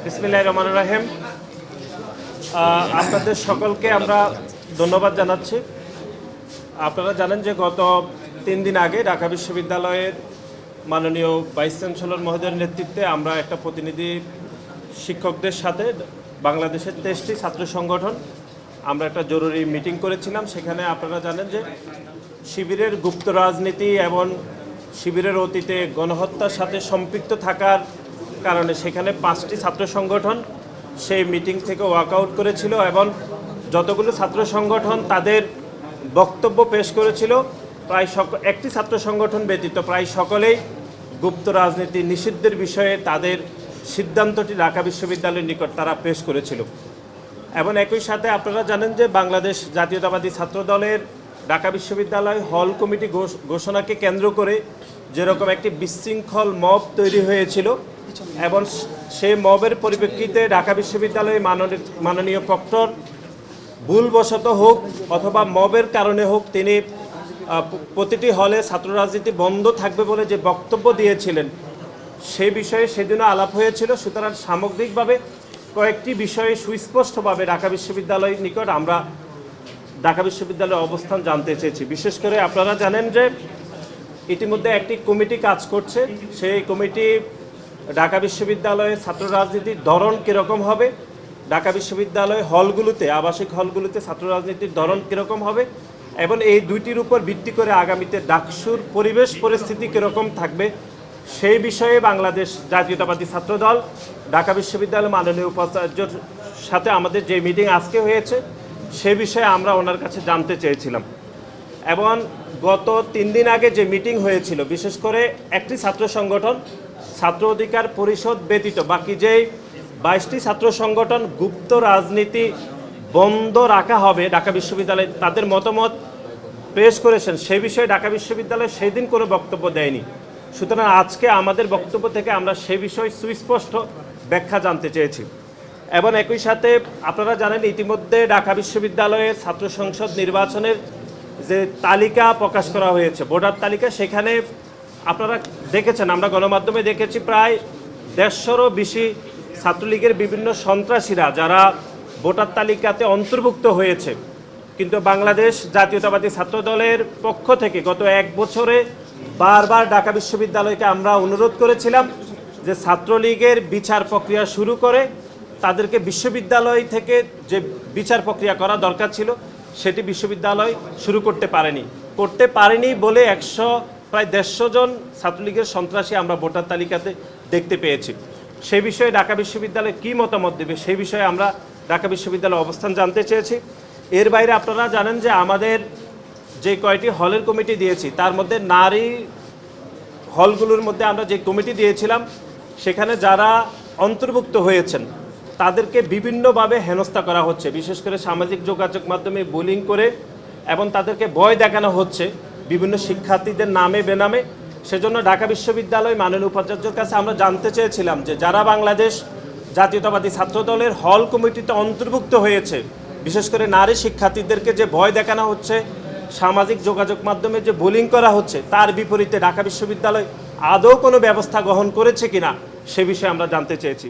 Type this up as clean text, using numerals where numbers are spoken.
বিসমিল্লাহির রহমানির রহিম। আপনাদের সকলকে আমরা ধন্যবাদ জানাচ্ছি। আপনারা জানেন যে গত 3 দিন আগে ঢাকা বিশ্ববিদ্যালয়ের মাননীয় ভাইস চ্যান্সেলর মহোদয়ের নেতৃত্বে আমরা একটা প্রতিনিধি শিক্ষকদের সাথে বাংলাদেশের 23টি ছাত্র সংগঠন আমরা একটা জরুরি মিটিং করেছিলাম। সেখানে আপনারা জানেন যে শিবিরের গুপ্ত রাজনীতি এবং শিবিরের অতীতে গণহত্যার সাথে সম্পৃক্ত থাকার কারণে সেখানে 5টি ছাত্র সংগঠন সেই মিটিং থেকে ওয়াকআউট করেছিল এবং যতগুলো ছাত্র সংগঠন তাদের বক্তব্য পেশ করেছিল প্রায় একটি ছাত্র সংগঠন ব্যতীত প্রায় সকলেই গুপ্ত রাজনীতি নিষিদ্ধের বিষয়ে তাদের সিদ্ধান্তটি ঢাকা বিশ্ববিদ্যালয়ের নিকট তারা পেশ করেছিল। এবং একই সাথে আপনারা জানেন যে বাংলাদেশ জাতীয়তাবাদী ছাত্র দলের ঢাকা বিশ্ববিদ্যালয় হল কমিটি ঘোষণাকে কেন্দ্র করে যেরকম একটি বিশৃঙ্খল মব তৈরি হয়েছিল এবং সেই মবের পরিপ্রেক্ষিতে ঢাকা বিশ্ববিদ্যালয়ে মাননীয় প্রক্টর ভুলবশত হোক অথবা মবের কারণে হোক তিনি প্রতিটি হলে ছাত্র রাজনীতি বন্ধ থাকবে বলে যে বক্তব্য দিয়েছিলেন সেই বিষয়ে সেদিনও আলাপ হয়েছিল। সুতরাং সামগ্রিকভাবে কয়েকটি বিষয়ে সুস্পষ্টভাবে ঢাকা বিশ্ববিদ্যালয়ের নিকট আমরা ঢাকা বিশ্ববিদ্যালয়ের অবস্থান জানতে চেয়েছি। বিশেষ করে আপনারা জানেন যে ইতিমধ্যে একটি কমিটি কাজ করছে। সেই কমিটি ঢাকা বিশ্ববিদ্যালয়ের ছাত্র রাজনীতির ধরন কীরকম হবে, ঢাকা বিশ্ববিদ্যালয় হলগুলোতে আবাসিক হলগুলোতে ছাত্র রাজনীতির ধরন কীরকম হবে এবং এই দুইটির উপর ভিত্তি করে আগামীতে ডাকসুর পরিবেশ পরিস্থিতি কীরকম থাকবে সেই বিষয়ে বাংলাদেশ জাতীয়তাবাদী ছাত্রদল ঢাকা বিশ্ববিদ্যালয় মাননীয় উপাচার্যর সাথে আমাদের যে মিটিং আজকে হয়েছে সে বিষয়ে আমরা ওনার কাছে জানতে চেয়েছিলাম। এবং গত 3 দিন আগে যে মিটিং হয়েছিল বিশেষ করে একটি ছাত্র সংগঠন ছাত্র অধিকার পরিষদ ব্যতীত বাকি যেই 22টি ছাত্র সংগঠন গুপ্ত রাজনীতি বন্ধ রাখা হবে ঢাকা বিশ্ববিদ্যালয়ে তাদের মতামত পেশ করেছেন সেই বিষয়ে ঢাকা বিশ্ববিদ্যালয় সেই দিন কোনো বক্তব্য দেয়নি। সুতরাং আজকে আমাদের বক্তব্য থেকে আমরা সেই বিষয়ে সুস্পষ্ট ব্যাখ্যা জানতে চেয়েছি। এবং একই সাথে আপনারা জানেন ইতিমধ্যে ঢাকা বিশ্ববিদ্যালয়ের ছাত্র সংসদ নির্বাচনের যে তালিকা প্রকাশ করা হয়েছে ভোটার তালিকা, সেখানে আপনারা দেখেছেন আমরা গণমাধ্যমে দেখেছি প্রায় 150-রও বেশি ছাত্রলীগের বিভিন্ন সন্ত্রাসীরা যারা ভোটার তালিকাতে অন্তর্ভুক্ত হয়েছে। কিন্তু বাংলাদেশ জাতীয়তাবাদী ছাত্র দলের পক্ষ থেকে গত 1 বছরে বারবার ঢাকা বিশ্ববিদ্যালয়কে আমরা অনুরোধ করেছিলাম যে ছাত্রলীগের বিচার প্রক্রিয়া শুরু করে তাদেরকে বিশ্ববিদ্যালয় থেকে যে বিচার প্রক্রিয়া করা দরকার ছিল সেটি বিশ্ববিদ্যালয় শুরু করতে পারেনি বলে প্রায় 150 জন ছাত্রলীগের সন্ত্রাসী আমরা ভোটার তালিকাতে দেখতে পেয়েছি। সেই বিষয়ে ঢাকা বিশ্ববিদ্যালয় কী মতামত দেবে সেই বিষয়ে আমরা ঢাকা বিশ্ববিদ্যালয়ের অবস্থান জানতে চেয়েছি। এর বাইরে আপনারা জানেন যে আমাদের যে কয়টি হলের কমিটি দিয়েছি তার মধ্যে নারী হলগুলোর মধ্যে আমরা যে কমিটি দিয়েছিলাম সেখানে যারা অন্তর্ভুক্ত হয়েছেন তাদেরকে বিভিন্নভাবে হেনস্থা করা হচ্ছে, বিশেষ করে সামাজিক যোগাযোগ মাধ্যমে বুলিং করে এবং তাদেরকে ভয় দেখানো হচ্ছে বিভিন্ন শিক্ষার্থীদের নামে বেনামে। সেজন্য ঢাকা বিশ্ববিদ্যালয় মাননীয় উপাচার্যের কাছে আমরা জানতে চেয়েছিলাম যে যারা বাংলাদেশ জাতীয়তাবাদী ছাত্রদলের হল কমিটিতে অন্তর্ভুক্ত হয়েছে বিশেষ করে নারী শিক্ষার্থীদেরকে যে ভয় দেখানো হচ্ছে সামাজিক যোগাযোগ মাধ্যমে যে বুলিং করা হচ্ছে তার বিপরীতে ঢাকা বিশ্ববিদ্যালয় আদৌ কোনো ব্যবস্থা গ্রহণ করেছে কিনা সে বিষয়ে আমরা জানতে চেয়েছি।